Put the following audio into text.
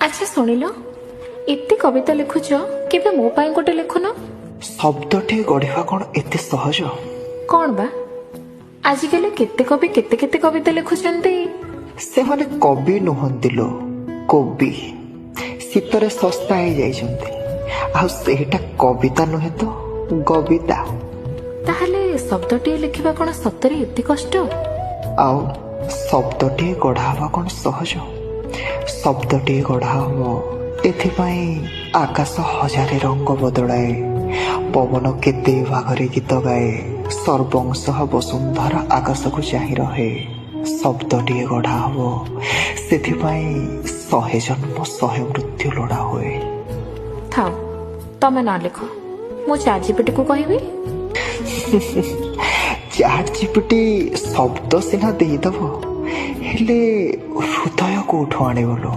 ଆଚ୍ଛା ଶୁଣିଲ, ଏତେ କବିତା ଲେଖୁଛ, କେବେ ମୋ ପାଇଁ ଗୋଟେ ଲେଖୁନ? ଶବ୍ଦଟିଏ ଗଢ଼ିବା କ'ଣ ଏତେ ସହଜ? କ'ଣ ବା, ଆଜିକାଲି କେତେ କବି କେତେ କେତେ କବିତା ଲେଖୁଛନ୍ତି। ସେମାନେ କବି ନୁହନ୍ତି ଲୋ, କବି। ଶୀତରେ ଶସ୍ତା ହେଇଯାଇଛନ୍ତି। ଆଉ ସେଇଟା କବିତା ନୁହେଁ ତ ଗବିତା। ତାହେଲେ ଶବ୍ଦଟିଏ ଲେଖିବା କ'ଣ ସତରେ ଏତେ କଷ୍ଟ? ଆଉ ଶବ୍ଦଟିଏ ଗଢ଼ା ହବା କ'ଣ ସହଜ? ଶବ୍ଦଟିଏ ଗଢ଼ା ହବ ଏଥିପାଇଁ ଆକାଶ ହଜାରେ ରଙ୍ଗ ବଦଳାଏ, ପବନ କେତେ ଭାଗରେ ଗୀତ ଗାଏ, ସର୍ବଂଶଃ ବସୁନ୍ଧରା ଆକାଶକୁ ଚାହିଁ ରହେ। ଶବ୍ଦଟିଏ ଗଢ଼ା ହବ ସେଥିପାଇଁ 100 ଜନ୍ମ 100 ମୃତ୍ୟୁ ଲୋଡ଼ା ହୁଏ। ଥାଉ, ତମେ ନ ଲେଖ, ମୁଁ ଚାର୍ଟଜିପିଟିକୁ କହିବି। ଚାର୍ଟଜିପିଟି ଶବ୍ଦ ସିନା ଦେଇଦବ, ହେଲେ ହୃଦୟ କୋଉଠୁ ଆଣିବ ଲୋ?